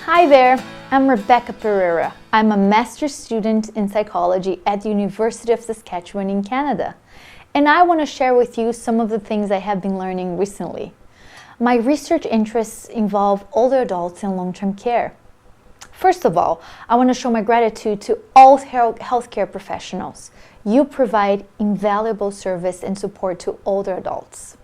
Hi there, I'm Rebecca Pereira. I'm a master's student in psychology at the University of Saskatchewan in Canada, and I want to share with you some of the things I have been learning recently. My research interests involve older adults in long-term care. First of all, I want to show my gratitude to all healthcare professionals. You provide invaluable service and support to older adults.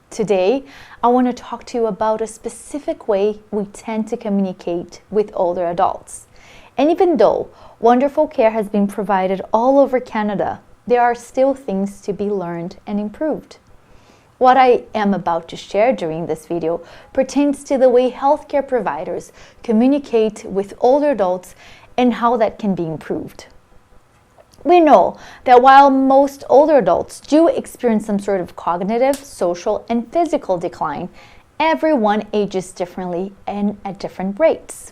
Today, I want to talk to you about a specific way we tend to communicate with older adults. And even though wonderful care has been provided all over Canada, there are still things to be learned and improved. What I am about to share during this video pertains to the way healthcare providers communicate with older adults and how that can be improved. We know that while most older adults do experience some sort of cognitive, social, and physical decline, everyone ages differently and at different rates.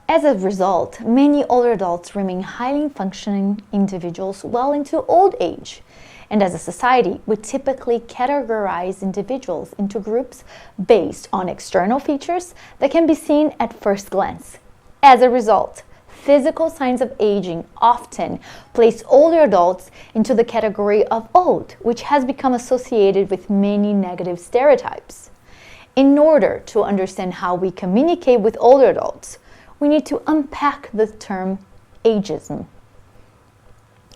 As a result, many older adults remain highly functioning individuals well into old age. And as a society, we typically categorize individuals into groups based on external features that can be seen at first glance. As a result, physical signs of aging often place older adults into the category of old, which has become associated with many negative stereotypes. In order to understand how we communicate with older adults, we need to unpack the term ageism.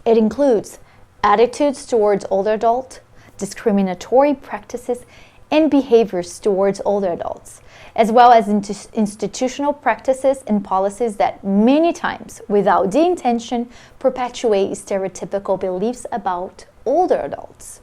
It includes attitudes towards older adults, discriminatory practices, and behaviors towards older adults, as well as institutional practices and policies that many times, without the intention, perpetuate stereotypical beliefs about older adults.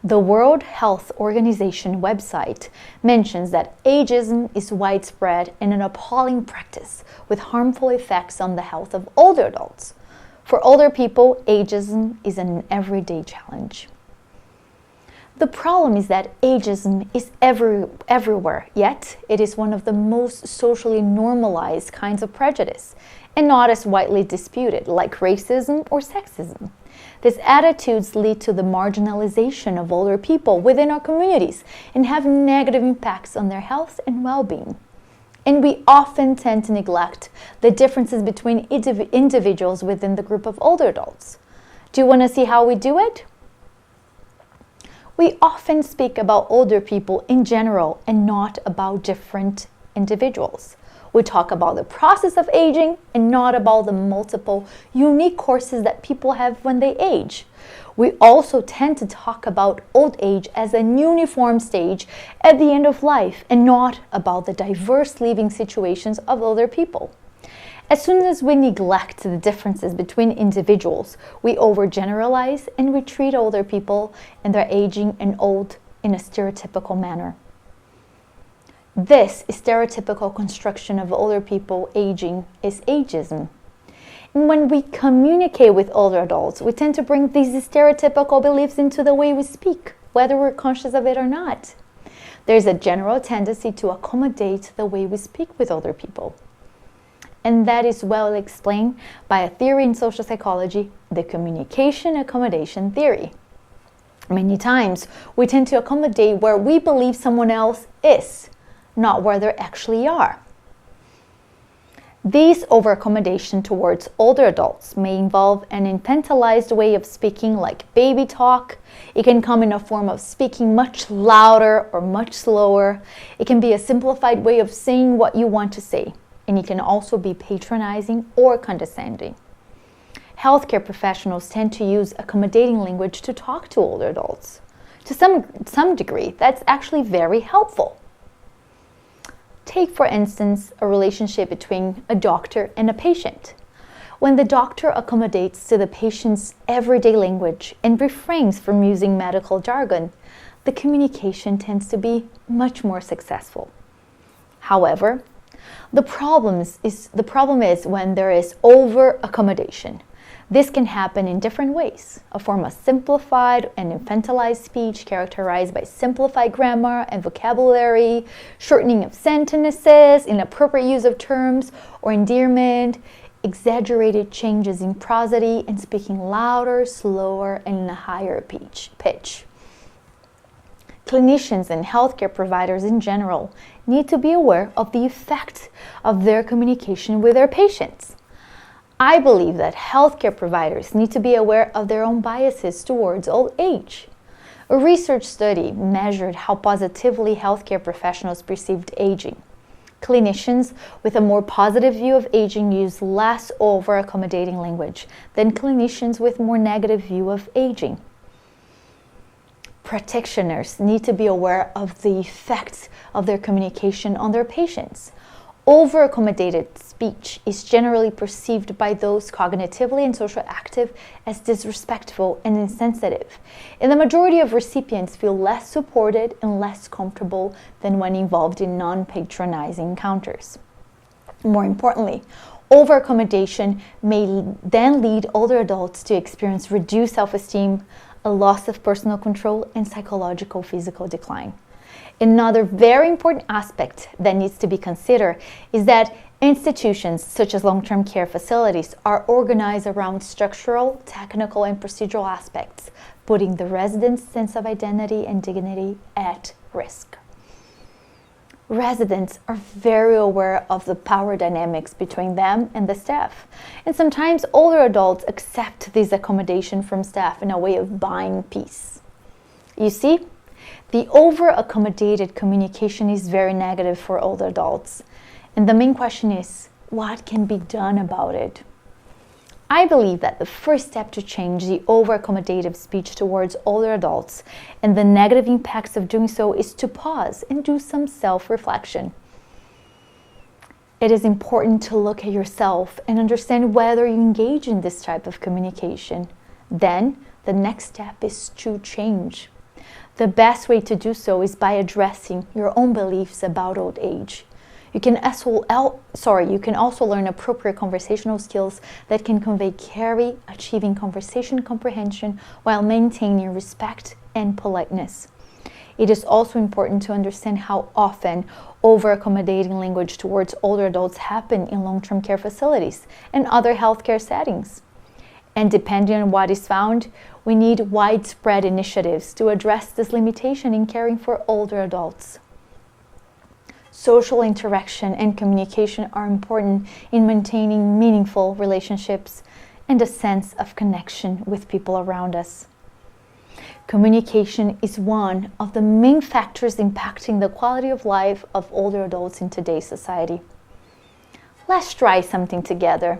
The World Health Organization website mentions that ageism is widespread and an appalling practice with harmful effects on the health of older adults. For older people, ageism is an everyday challenge. The problem is that ageism is everywhere, yet it is one of the most socially normalized kinds of prejudice and not as widely disputed like racism or sexism. These attitudes lead to the marginalization of older people within our communities and have negative impacts on their health and well-being. And we often tend to neglect the differences between individuals within the group of older adults. Do you want to see how we do it? We often speak about older people in general and not about different individuals. We talk about the process of aging and not about the multiple unique courses that people have when they age. We also tend to talk about old age as an uniform stage at the end of life and not about the diverse living situations of older people. As soon as we neglect the differences between individuals, we overgeneralize and we treat older people and their aging and old in a stereotypical manner. This stereotypical construction of older people aging is ageism. And when we communicate with older adults, we tend to bring these stereotypical beliefs into the way we speak, whether we're conscious of it or not. There's a general tendency to accommodate the way we speak with older people. And that is well explained by a theory in social psychology, the Communication Accommodation Theory. Many times, we tend to accommodate where we believe someone else is, not where they actually are. These over-accommodation towards older adults may involve an infantilized way of speaking like baby talk. It can come in a form of speaking much louder or much slower. It can be a simplified way of saying what you want to say. And it can also be patronizing or condescending. Healthcare professionals tend to use accommodating language to talk to older adults. To some degree, that's actually very helpful. Take, for instance, a relationship between a doctor and a patient. When the doctor accommodates to the patient's everyday language and refrains from using medical jargon, the communication tends to be much more successful. However, the problem is when there is over-accommodation. This can happen in different ways. A form of simplified and infantilized speech characterized by simplified grammar and vocabulary, shortening of sentences, inappropriate use of terms or endearment, exaggerated changes in prosody, and speaking louder, slower, and in a higher pitch. Clinicians and healthcare providers in general need to be aware of the effect of their communication with their patients. I believe that healthcare providers need to be aware of their own biases towards old age. A research study measured how positively healthcare professionals perceived aging. Clinicians with a more positive view of aging use less over-accommodating language than clinicians with more negative view of aging. Practitioners need to be aware of the effects of their communication on their patients. Over-accommodated speech is generally perceived by those cognitively and socially active as disrespectful and insensitive, and the majority of recipients feel less supported and less comfortable than when involved in non-patronizing encounters. More importantly, over-accommodation may then lead older adults to experience reduced self-esteem, a loss of personal control, and psychological physical decline. Another very important aspect that needs to be considered is that institutions such as long-term care facilities are organized around structural, technical, and procedural aspects, putting the residents' sense of identity and dignity at risk. Residents are very aware of the power dynamics between them and the staff, and sometimes older adults accept this accommodation from staff in a way of buying peace. You see, the over-accommodated communication is very negative for older adults, and the main question is, what can be done about it? I believe that the first step to change the over-accommodative speech towards older adults and the negative impacts of doing so is to pause and do some self-reflection. It is important to look at yourself and understand whether you engage in this type of communication. Then, the next step is to change. The best way to do so is by addressing your own beliefs about old age. You can also learn appropriate conversational skills that can convey care, achieving conversation comprehension while maintaining respect and politeness. It is also important to understand how often over-accommodating language towards older adults happen in long-term care facilities and other healthcare settings. And depending on what is found, we need widespread initiatives to address this limitation in caring for older adults. Social interaction and communication are important in maintaining meaningful relationships and a sense of connection with people around us. Communication is one of the main factors impacting the quality of life of older adults in today's society. Let's try something together.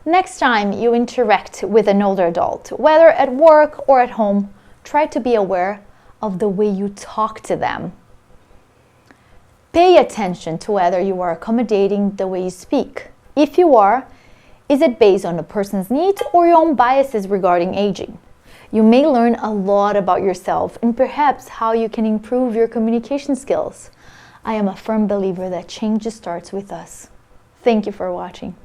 Next time you interact with an older adult, whether at work or at home, try to be aware of the way you talk to them. Pay attention to whether you are accommodating the way you speak. If you are, is it based on a person's needs or your own biases regarding aging? You may learn a lot about yourself and perhaps how you can improve your communication skills. I am a firm believer that change starts with us. Thank you for watching.